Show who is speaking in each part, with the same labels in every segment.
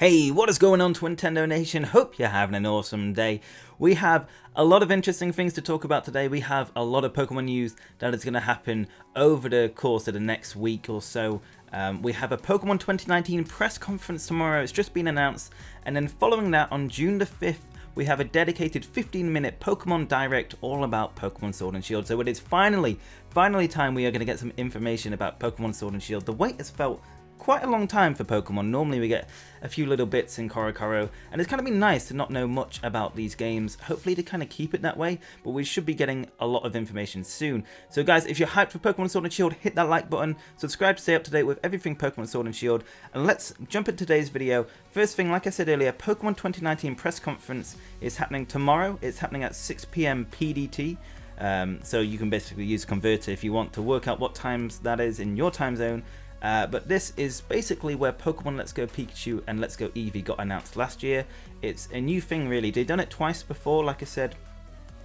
Speaker 1: Hey, what is going on, Twintendo Nation? Hope you're having an awesome day. We have a lot of interesting things to talk about today. We have a lot of Pokemon news that is going to happen over the course of the next week or so. We have a Pokemon 2019 press conference tomorrow. It's just been announced. And then following that, on June the 5th, we have a dedicated 15-minute Pokemon Direct all about Pokemon Sword and Shield. So it is finally time we are going to get some information about Pokemon Sword and Shield. The wait has felt quite a long time for Pokemon. Normally we get a few little bits in Korokoro, and it's kind of been nice to not know much about these games. Hopefully to kind of keep it that way, but we should be getting a lot of information soon. So guys, if you're hyped for Pokemon Sword and Shield, hit that like button, subscribe to stay up to date with everything Pokemon Sword and Shield, and let's jump into today's video. First thing, like I said earlier, Pokemon 2019 press conference is happening tomorrow. It's happening at 6 PM PDT. So you can basically use a converter if you want to work out what times that is in your time zone. But this is basically where Pokemon Let's Go Pikachu and Let's Go Eevee got announced last year. It's a new thing really. They've done it twice before, like I said.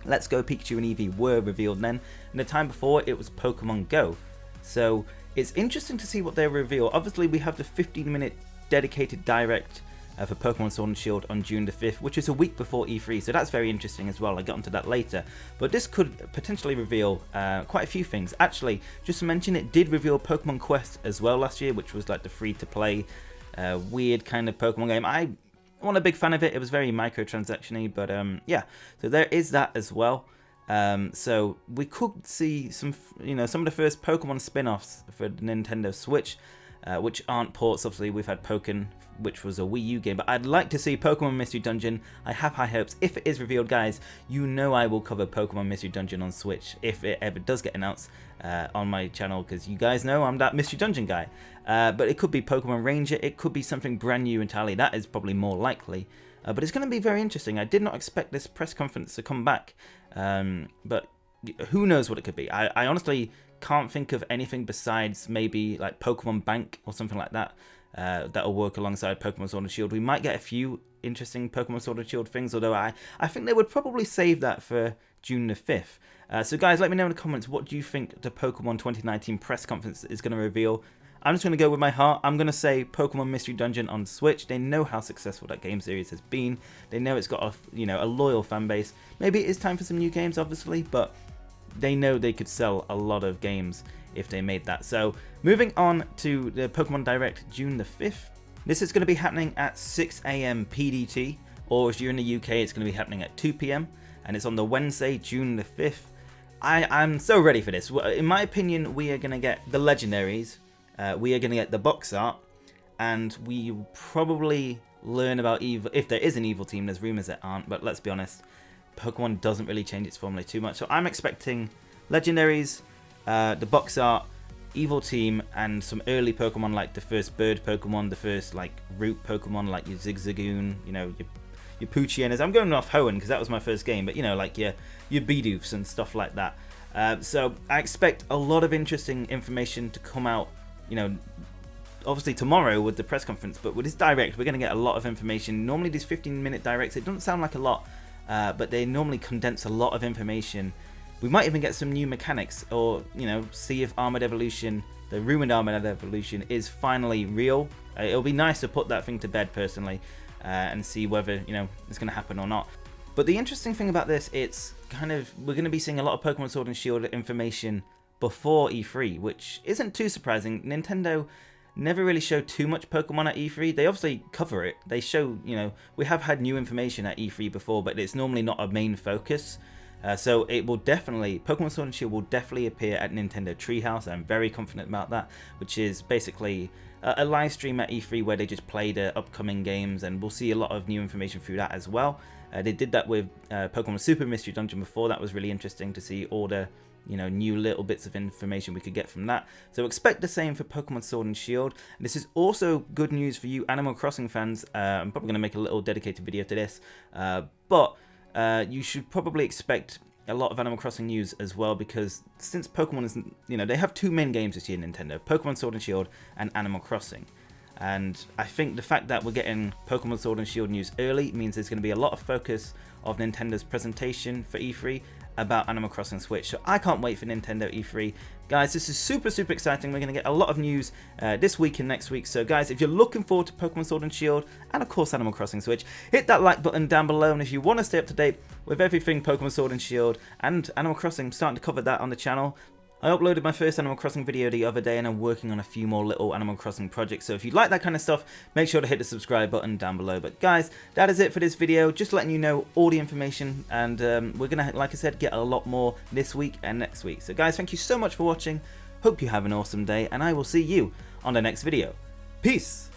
Speaker 1: Let's Go Pikachu and Eevee were revealed then, and the time before it was Pokemon Go. So it's interesting to see what they reveal. Obviously we have the 15-minute dedicated direct for Pokemon Sword and Shield on June the 5th, which is a week before E3, so that's very interesting as well. I'll get onto that later. But this could potentially reveal quite a few things. Actually, just to mention, it did reveal Pokemon Quest as well last year, which was like the free-to-play, weird kind of Pokemon game. I wasn't a big fan of it. It was very microtransaction-y, but yeah. So there is that as well. So we could see some, some of the first Pokemon spin-offs for the Nintendo Switch, which aren't ports. Obviously we've had Pokken, which was a Wii U game, but I'd like to see Pokemon Mystery Dungeon. I have high hopes. If it is revealed, guys, you know I will cover Pokemon Mystery Dungeon on Switch if it ever does get announced on my channel, because you guys know I'm that Mystery Dungeon guy. But it could be Pokemon Ranger, it could be something brand new entirely. That is probably more likely. But it's going to be very interesting. I did not expect this press conference to come back, but who knows what it could be. I honestly can't think of anything besides maybe like Pokemon Bank or something like that. That'll work alongside Pokemon Sword and Shield. We might get a few interesting Pokemon Sword and Shield things, although I think they would probably save that for June the 5th. So guys, let me know in the comments, what do you think the Pokemon 2019 press conference is going to reveal? I'm just going to go with my heart. I'm going to say Pokemon Mystery Dungeon on Switch. They know how successful that game series has been. They know it's got a loyal fan base. Maybe it is time for some new games, obviously, but they know they could sell a lot of games if they made that. So moving on to the Pokemon Direct June the 5th. This is going to be happening at 6 AM PDT, or if you're in the UK, it's going to be happening at 2 PM, and it's on the Wednesday, June the 5th. I'm so ready for this. In my opinion, we are going to get the legendaries, we are going to get the box art, and we will probably learn about evil, if there is an evil team. There's rumors that aren't, but let's be honest, Pokemon doesn't really change its formula too much. So I'm expecting legendaries, the box art, evil team, and some early Pokemon like the first bird Pokemon, the first like root Pokemon like your Zigzagoon, your Poochienas. I'm going off Hoenn because that was my first game, but like your Bidoofs and stuff like that. So I expect a lot of interesting information to come out, obviously tomorrow with the press conference, but with this direct we're going to get a lot of information. Normally these 15-minute directs, it doesn't sound like a lot, but they normally condense a lot of information. We might even get some new mechanics, or see if Armored Evolution, the rumored Armored Evolution, is finally real. It'll be nice to put that thing to bed personally, and see whether it's going to happen or not. But the interesting thing about this, it's we're going to be seeing a lot of Pokemon Sword and Shield information before E3, which isn't too surprising. Nintendo never really showed too much Pokemon at E3. They obviously cover it. They show, we have had new information at E3 before, but it's normally not a main focus. So it will definitely, Pokemon Sword and Shield will definitely appear at Nintendo Treehouse. I'm very confident about that, which is basically a live stream at E3 where they just play the upcoming games, and we'll see a lot of new information through that as well. They did that with Pokemon Super Mystery Dungeon before. That was really interesting to see all the new little bits of information we could get from that. So expect the same for Pokemon Sword and Shield. And this is also good news for you Animal Crossing fans. I'm probably going to make a little dedicated video to this, but you should probably expect a lot of Animal Crossing news as well, because since Pokemon is, they have two main games this year, Nintendo: Pokemon Sword and Shield and Animal Crossing. And I think the fact that we're getting Pokemon Sword and Shield news early means there's going to be a lot of focus of Nintendo's presentation for E3 about Animal Crossing Switch. So I can't wait for Nintendo E3. Guys, this is super exciting. We're going to get a lot of news this week and next week. So guys, if you're looking forward to Pokemon Sword and Shield and of course Animal Crossing Switch, hit that like button down below. And if you want to stay up to date with everything Pokemon Sword and Shield and Animal Crossing, I'm starting to cover that on the channel. I uploaded my first Animal Crossing video the other day and I'm working on a few more little Animal Crossing projects. So if you like that kind of stuff, make sure to hit the subscribe button down below. But guys, that is it for this video. Just letting you know all the information, and we're going to, like I said, get a lot more this week and next week. So guys, thank you so much for watching. Hope you have an awesome day and I will see you on the next video. Peace!